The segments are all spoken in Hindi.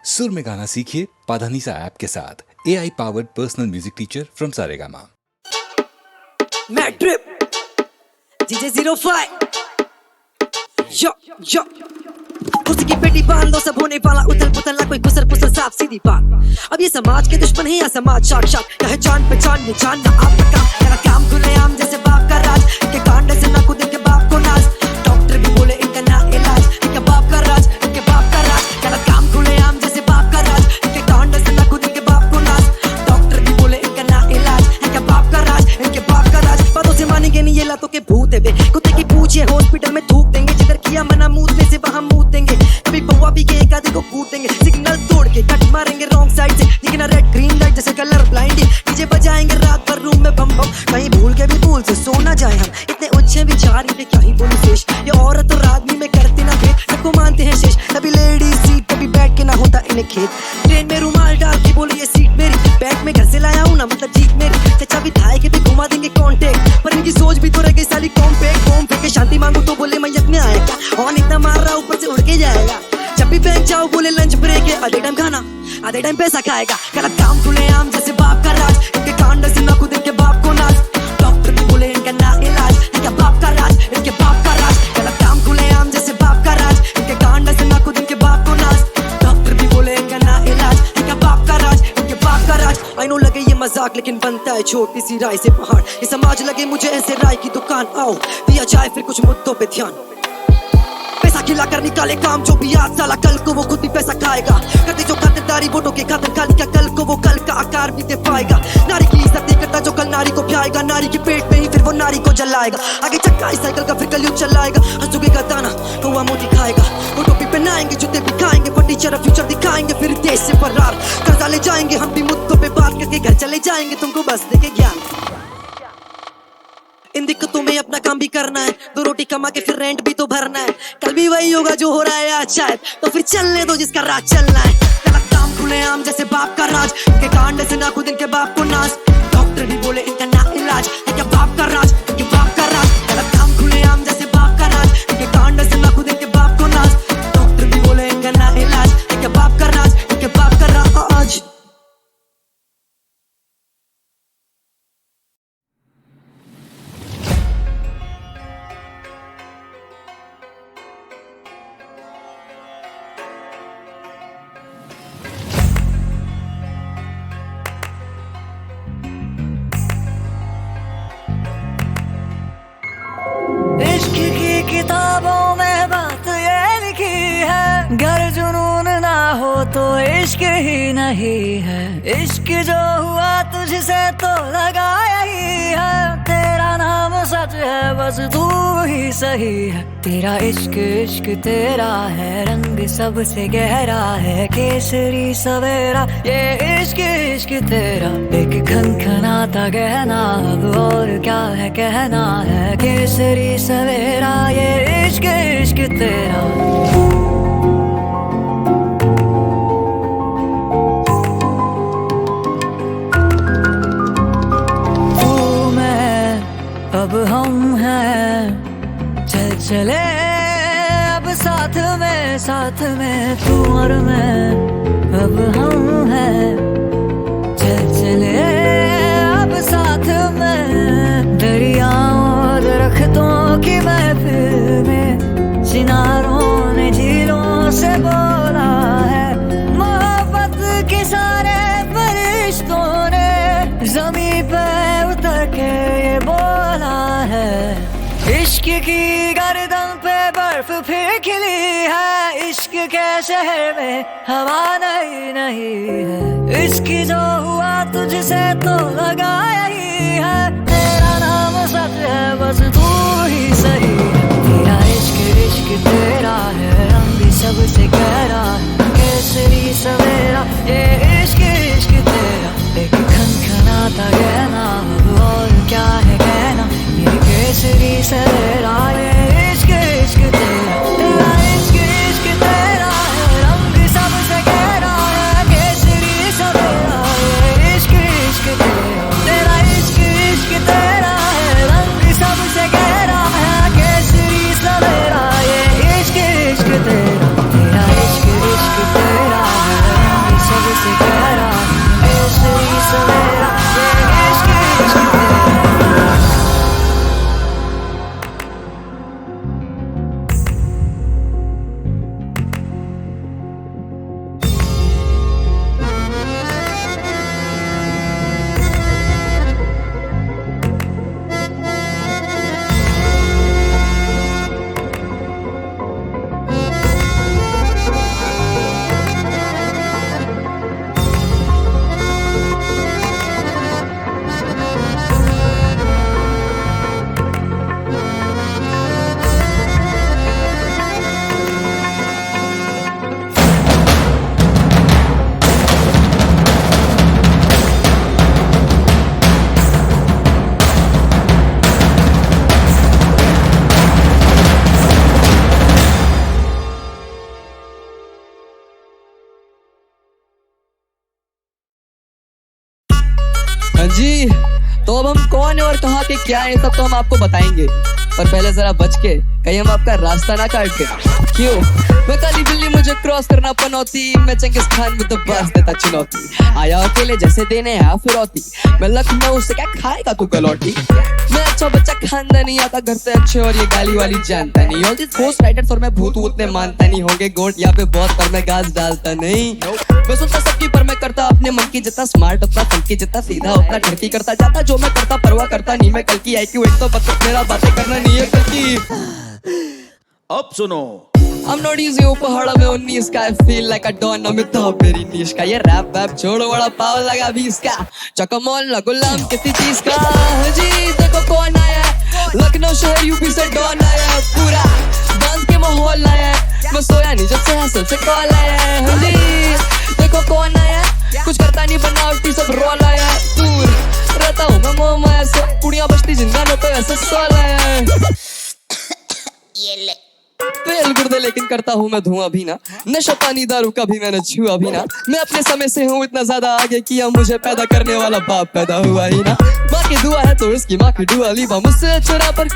सुर में गाना सीखिए पाधानीसा ऐप के साथ AI powered personal music teacher from Saregama. मैड्रिप DJ 05 यो यो कुर्सी की पेटी बांध दो, सब होने वाला उथल पुथल, ना कोई गुसर पुसर, साफ सीधी बात। अब ये समाज के दुश्मन है या समाज साक्षात, कहे जान पहचान ये जानना आपका काम। तेरा काम खुलेआम जैसे बाप का राज, के कांड से ना खुद के बाप को नाज। डॉक्टर भी बोले इनका ना इलाज, इनका बाप का राज, इनके बाप का राज। तेरा काम खुलेआम जैसे बाप का राज, इनके कांड से ना खुद के बाप को नाज। डॉक्टर भी बोले इनका ना इलाज, इनका बाप का राज, इनके बाप का राज। बातों से मानेंगे नहीं ये लातों के भूत है वे, कुत्ते की पूछे हॉस्पिटल में थूक देंगे। जिधर किया मना मूतने से वहां मूत देंगे, कभी पौवा भी के एक आधे को कूट देंगे। सिग्नल तोड़ के कट मारेंगे रॉन्ग साइड से, दिखना रेड ग्रीन लाइट जैसे कलर ब्लाइंडिंग। डीजे बजाएंगे रात भर रूम में बम बम, कहीं भूल के भी भूल से सो ना जाए हम। इतने अच्छे विचार इनके क्या ही बोलूं शेष, ये औरत और आदमी में करते ना भेद, सबको मानते हैं शेष। कभी लेडीज सीट कभी बैठ के ना होता इन्हें खेत। ट्रेन में रुमाल डाल के बोले ये सीट मेरी, बैग में घर से लाया हूँ ना मतलब जीत मेरी। चचा विधायक के भी घुमा देंगे कॉन्टेक्ट, पर इनकी सोच भी तो रह गई साली कॉम्पैक्ट। कॉम फेंके शांति मांगू तो बोले मैं यज्ञ आएगा, हॉर्न इतना मार रहा ऊपर से उड़ के जाएगा। जब भी बैंक जाओ बोले लंच ब्रेक है, आधे टाइम खाना आधे टाइम पैसा खाएगा। गलत काम खुलेआम जैसे बाप का राज, इनके कांड से ना खुद इनके बाप को नाज। डॉक्टर भी बोले इनका ना इलाज, इनका बाप का राज, इनके बाप का राज। गलत काम खुलेआम जैसे बाप का राज, इनके कांड से ना खुद इनके बाप को नाज। डॉक्टर भी बोले इनका ना इलाज, इनका बाप का राज, इनके बाप का राज। आई नो लगे ये मजाक लेकिन बनता है छोटी सी राय से पहाड़। ये समाज लगे मुझे ऐसे राय की दुकान, आओ दिया जाए फिर कुछ मुद्दों पे ध्यान। पैसा खिला कर निकाले काम जो भी आज साला कल को वो खुद भी पैसा खाएगा। करते जो खातिरदारी वोटों के खातिर खाली का कल को वो कल का आकार भी दे पाएगा। नारी की इज्जत नहीं करता जो कल नारी को प्याएगा, नारी के पेट में ही फिर वो नारी को जलाएगा। आगे चक्का इस साइकिल का फिर कलयुग चलाएगा, हंसोगे का दाना कौवा मोती खाएगा। वो टोपी पहनाएंगे जूते भी खाएंगे, फर्नीचर फ्यूचर दिखाएंगे, फिर देश से फरार कर्जा ले जाएंगे। हम भी मुद्दों पे बात करके घर चले जाएंगे, तुमको बस देके ज्ञान। इन दिक्कतों में अपना काम भी करना है, दो रोटी कमा के फिर रेंट भी तो भरना है। कल भी वही होगा जो हो रहा है आज शायद, तो फिर चलने दो जिसका राज चलना है। गलत काम खुलेआम जैसे बाप का राज, इनके कांड से ना खुद इनके बाप को नाज। डॉक्टर भी बोले इनका ना इलाज, इनके बाप का राज, इनके बाप का राज। गलत काम खुलेआम जैसे बाप का राज, इनके कांड से ना खुद इनके बाप को नाज। डॉक्टर भी बोले इनका ना इलाज, इनके बाप का राज, इनके बाप का राज। इश्क की किताबों में बात ये लिखी है, गर जुनून ना हो तो इश्क ही नहीं है। इश्क जो हुआ तुझसे तो लगा यही है, तेरा नाम सच है बस तू ही सही है। तेरा इश्क इश्क तेरा है, रंग सबसे गहरा है, केसरी सवेरा ये इश्क इश्क तेरा। एक खनखनाता गहना अब और क्या है कहना है, केसरी सवेरा ये इश्क इश्क तेरा। तू मैं अब हम हैं, चल चले अब साथ में तू और मैं अब हम हैं। चल चले अब साथ में, दरियाओं और दरख्तों की महफिल में, चिनारों ने झीलों से बोला है। मोहब्बत के सारे फरिश्तों ने ज़मीं पे उतर के ये बोला है। इश्क की गर्दन पे बर्फ फिर खिली है, इश्क के शहर में हवा नहीं है। इश्क जो हुआ तुझसे तो लगा यही है, तेरा नाम सच है बस तू ही सही है। तेरा इश्क इश्क तेरा है, रंग सबसे गहरा है, केसरी सवेरा ये इश्क इश्क तेरा। एक खनखनाता गहना और क्या है कहना, ये केसरी सवेरा ये इश्क इश्क तेरा। तेरा इश्क इश्क तेरा है, रंग सबसे गहरा है, केसरी सवेरा ये इश्क इश्क तेरा। तेरा इश्क इश्क तेरा है, रंग सबसे गहरा है, केसरी सवेरा ये इश्क इश्क तेरा। तेरा इश्क इश्क जी, तो अब हम कौन है और कहाँ के क्या है सब तो हम आपको बताएंगे, पर पहले जरा बच के, कहीं हम आपका रास्ता ना काट के। क्यों? मैं काली बिल्ली, मुझे क्रॉस करना पनौती, मैं चंगिस खान में तो बस देता चुनौती। आया अकेले जैसे देने है फिरौती, मैं लखनऊ से क्या खाएगा तू कलौटी। मैं अच्छा बच्चा खानदानी, आता घर से अच्छे और ये गाली वाली जानता नहीं। ऑल दिस घोस्ट राइटर्स और मैं भूत उतने मानता नहीं, होंगे गोट यहाँ पे बहुत पर मैं गाज डालता नहीं। मैं सुनता सबकी पर मैं करता अपने मन की, जितना स्मार्ट उतना फंकी, जितना सीधा उतना ठरकी करता जाता। जो मैं करता परवाह करता नहीं मैं कल की, IQ 1 तो बस मेरा बातें करना नहीं है कल की। अब सुनो, I'm not easy पहाड़ा में 19 का, I feel like a don, Amitabh मेरी नीश का। ये रैप वैप छोड़ो, बड़ा पाव लगा 20 का, चकमोल ना गुलाम किसी चीज का। जी देखो कौन आया, लखनऊ शहर यूपी से डॉन आया, पूरा डांस के माहौल आया, मैं सोया नहीं जब से हसल से कॉल आया। जी देखो कौन आया, कुछ करता नहीं बनावटी सब रोल आया, दूर रहता हूँ मैं मोह माया से, कुड़ियाँ बजती जिन गानों पे वैसे सोल आया। फेल गुर्दे लेकिन करता हूँ मैं धुआं भी ना, नशा पानी दारू का भी मैंने छुआ भी ना। मैं अपने समय से हूँ इतना ज्यादा आगे, किया मुझे पैदा करने वाला बाप पैदा हुआ ही ना। माँ की दुआ है तो इसकी माँ की दुआ लीबा, मुझसे अच्छा रैपर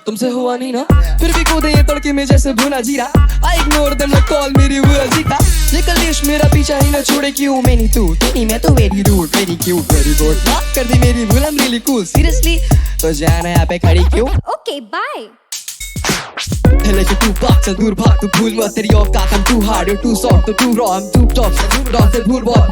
तुमसे हुआ नहीं ना। फिर भी कूदे ये तड़के में जैसे भुना जीरा, I ignore them like call मेरी हुआ जीता। ये कलेश मेरा पीछा ही ना छोड़े, क्यों मैं नहीं तू तेरी मैं तो very rude very cute very good. माफ कर दी मेरी भूल, I'm really cool seriously, तो जाना यहाँ पे खड़ी क्यों? Okay bye. लेके तू भाग से दूर भाग, तू भूल मत तेरी औकात, I'm too hard, you're too soft, too raw, I'm too tough, raw से भूल बहुत।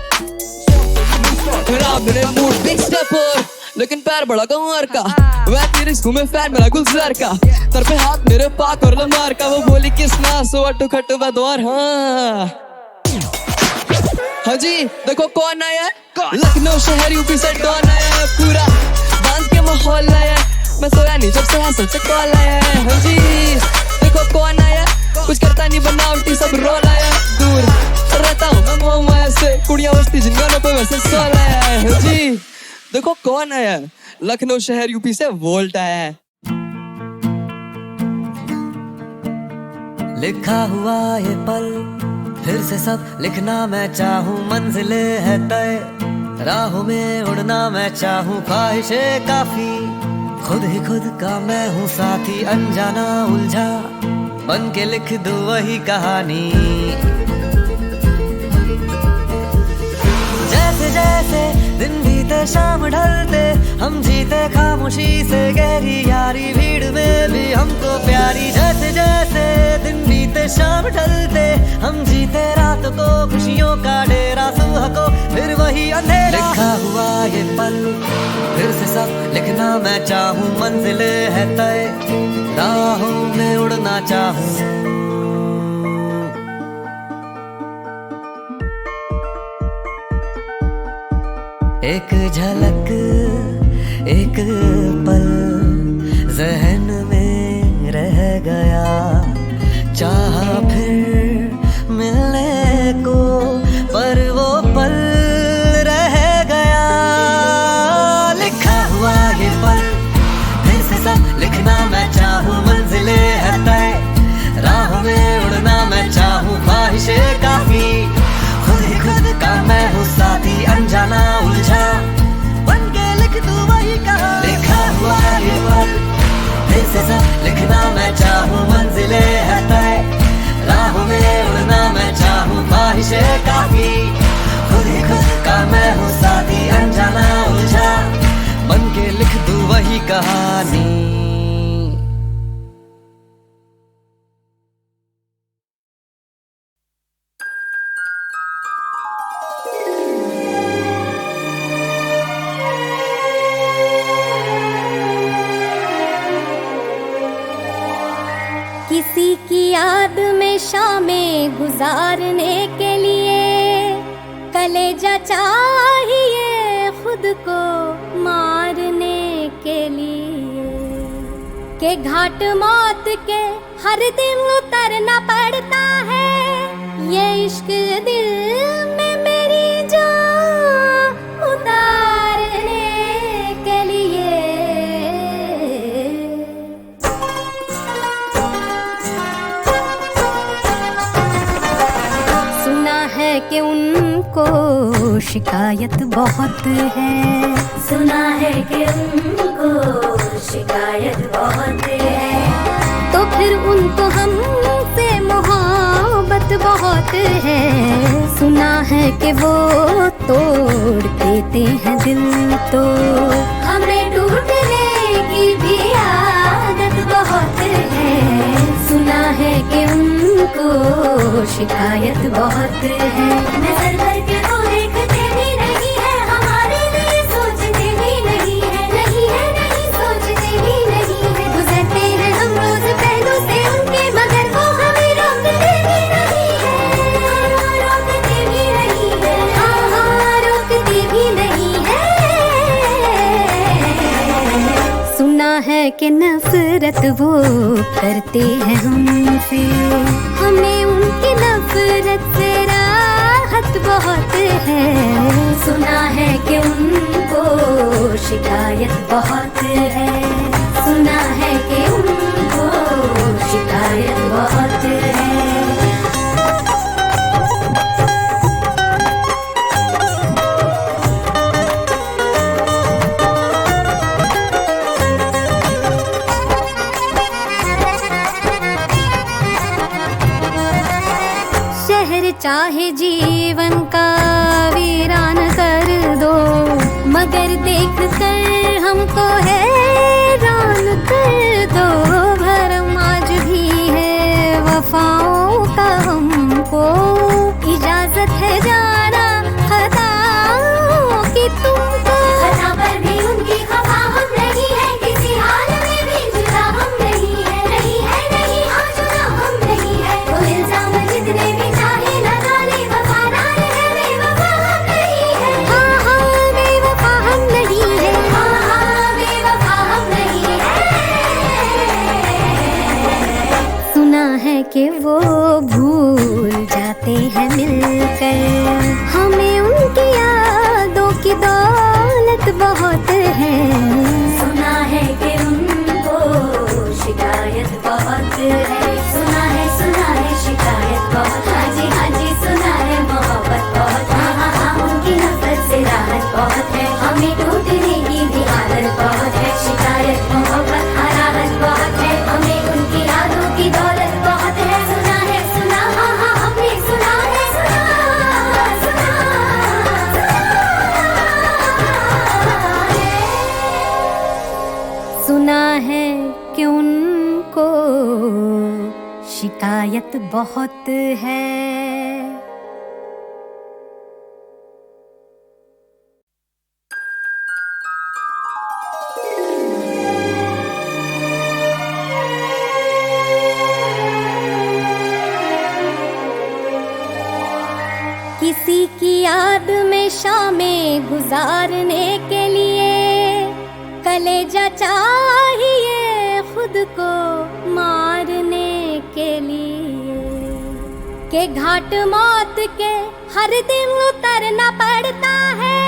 खराब मेरे मूड big stepper, लेकिन पैर बड़ा गंवार का, वह तेरे घूमे फैन मेरा गुलजार का, सर पे हाथ मेरे पाक और लमार का। वो बोली किस ना सो अटू खट्टू बदौर। हाँ जी देखो कौन आया, लखनऊ शहर यूपी से डॉन आया, पूरा डांस के माहौल आया, मैं सोया नहीं जब से हंसल से कॉल आया। हाँ जी देखो कौन आया, कुछ करता नहीं बनावटी सब रोल आया, दूर रहता हूँ मैं मोह माया से, कुड़ियाँ बजती जिन गानों पे वैसे सोल आया। हाँ जी देखो कौन आया, लखनऊ शहर यूपी से वोल्ट आया। लिखा हुआ ये पल फिर से सब लिखना मैं चाहूँ, मंजिल है तय राहों में उड़ना मैं चाहूँ, ख्वाहिशें काफी खुद ही खुद का मैं हूँ साथी, अनजाना उलझा बन के लिख दूँ वही कहानी। जैसे जैसे दिन बीते शाम ढलते, हम जीते खामोशी से गहरी यारी, भीड़ में भी हमको प्यारी। जैसे जैसे दिन बीते शाम ढलते, हम जीते रात को खुशियों का डेरा, सुबह को फिर वही अंधेरा। लिखा हुआ ये पल फिर से सब लिखना मैं चाहूँ, मंजिल है तय राहों में उड़ना चाहूँ। एक झलक एक पल जहन में रह गया, चाहा फिर मिलने को पर वो पल रह गया। लिखा हुआ ये पल फिर से सब लिखना मैं चाहूँ, मंजिलें है तय राहों में उड़ना मैं चाहूँ, ख्वाहिशें काफी खुद ही खुद का मैं हूँ साथी, अनजाना उलझा बन के लिख दूँ वही कहा। लिखा हुआ ये पल फिर से सब लिखना मैं चाहूँ, मंजिलें है तय राहों में उड़ना मैं चाहूँ, ख्वाहिशें काफी खुद ही खुद का मैं हूँ साथी, अनजाना उलझा बन के लिख दूँ वही कहानी। किसी की याद में शामें गुजारने के लिए कलेजा चाहिए खुद को मारने के लिए, के घाट मौत के हर दिन उतरना पड़ता है, ये इश्क दिल में मेरी जान उतारने के लिए। सुना है कि उन उनको शिकायत बहुत है। सुना है कि उनको शिकायत बहुत है। तो फिर उनको हमसे मोहब्बत बहुत है। सुना है कि वो तोड़ देते हैं दिल तो हमें टूटने की भी आदत बहुत है। सुना है कि उनको शिकायत बहुत है। नजर भर के वो देखते भी नहीं है, हमारे लिए सोचते भी नहीं है। नहीं है, नहीं सोचते भी नहीं है। गुजरते हैं हम रोज पहलू से उनके, मगर वो हमें रोकते भी नहीं है। रोकते भी नहीं है। हाँ, रोकते भी नहीं है। सुना है कि नफरत वो करते हैं हमसे, हमें उनकी नफरत से राहत बहुत है। सुना है कि उनको शिकायत बहुत है। सुना है कि उनको शिकायत बहुत है। शहर चाहे जीवन का वीरान कर दो, मगर देख कर हमको हैरान कर दो। भरम आज भी है वफाओं का, हमको इजाजत है जाना खताओं की तुमको। खता पर भी उनकी खफा हम नहीं है, किसी हाल में भी जुदा हम नहीं है। नहीं है, नहीं हाँ जुदा हम नहीं है। वो इल्जाम जितने भी चाहे लगा ले, वफादार है बेवफा हम नहीं है। हाँ हाँ बेवफा हम नहीं है। हाँ हाँ बेवफा हम नहीं है। सुना है कि वो भूल जाते हैं मिलकर, हमें उनकी यादों की दौलत बहुत है। सुना है कि उनको शिकायत बहुत है। सुना है शिकायत बहुत। हाँ जी सुना है मोहब्बत बहुत। हाँ हाँ हाँ उनकी नफरत से राहत बहुत है। हमें टूटने की भी आदत बहुत है। शिकायत मोहब्बत हाँ राहत बहुत है। हमें उनकी यादों की दौलत बहुत है। सुना हाँ हाँ हमने सुना है। सुना है कि उनको शिकायत बहुत है। किसी की याद में शामें गुजारने के लिए कलेजा चाहिए खुद को मारने के लिए, के घाट मौत के हर दिन उतरना पड़ता है।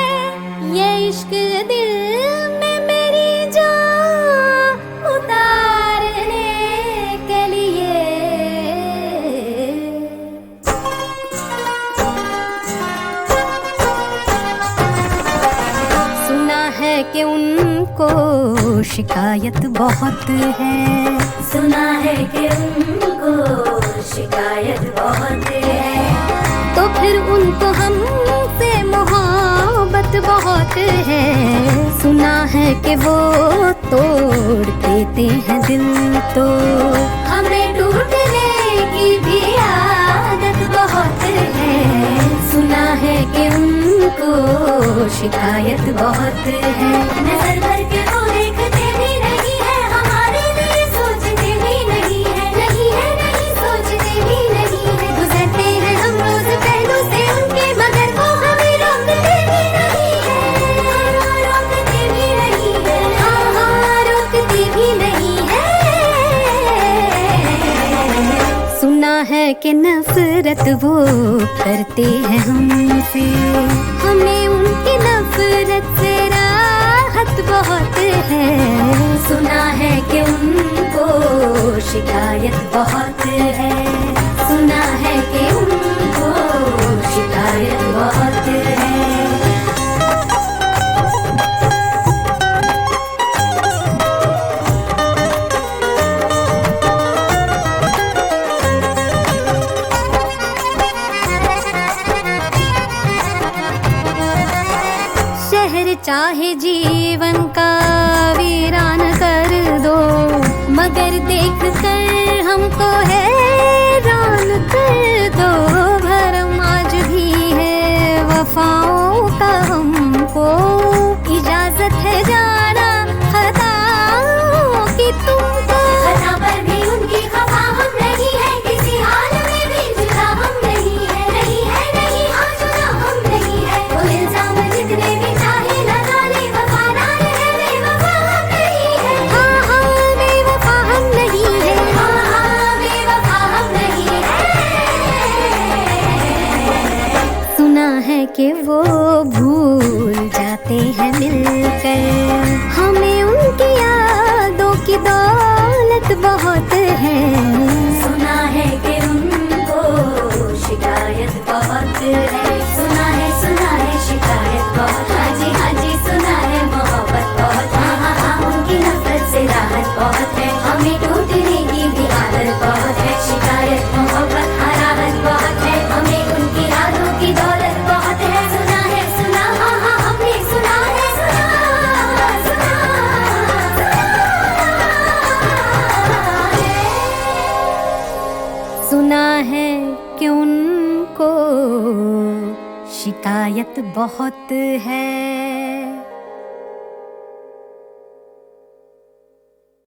ये इश्क दिल में मेरी जान उतारने के लिए। सुना है कि उनको शिकायत बहुत है। सुना है कि उनको शिकायत बहुत है। तो फिर उनको हमसे मोहब्बत बहुत है। सुना है कि वो तोड़ देते हैं दिल तो हमें टूटने की भी आदत बहुत है। सुना है कि उनको शिकायत बहुत है। नजर भर के वो देखते भी नहीं है, हमारे लिए सोचते भी नहीं है। नहीं है, नहीं सोचते भी नहीं है। गुजरते हैं हम रोज पहलू से उनके, मगर वो हमें रोकते भी नहीं है। रोकते भी नहीं है। हाँ, रोकते भी नहीं है। सुना है कि नफरत वो करते हैं हमसे, हमें उनकी नफरत से राहत बहुत है। सुना है कि उनको शिकायत बहुत है। सुना है कि उनको उनको शिकायत बहुत है। शहर चाहे जीवन का वीरान कर दो, मगर देख कर हमको हैरान कर दो। भरम आज भी है वफाओं का, हमको इजाजत है जाना खताओं की तुमको। खता पर भी उनकी खफा हम नहीं है, किसी हाल में भी जुदा हम नहीं है। नहीं है नहीं हाँ जुदा हम नहीं है। वो इल्जाम जितने भी चाहे लगा ले, वफादार है बेवफा हम नहीं है। हाँ हाँ बेवफा हम नहीं है। हाँ हाँ बेवफा हम नहीं है। सुना है कि वो भूल जाते हैं मिलकर, हमें उनकी यादों की दौलत बहुत है। सुना है कि उनको शिकायत बहुत है। सुना है शिकायत बहुत। हाँ जी सुना है मोहब्बत बहुत। हाँ हाँ हाँ उनकी नफरत से राहत बहुत है। हमें टूटने की भी आदत बहुत है। शिकायत मोहब्बत हाँ राहत बहुत है। हमें उनकी यादों की दौलत बहुत है। सुना हाँ हाँ हमने सुना है। सुना है कि उनको शिकायत बहुत है।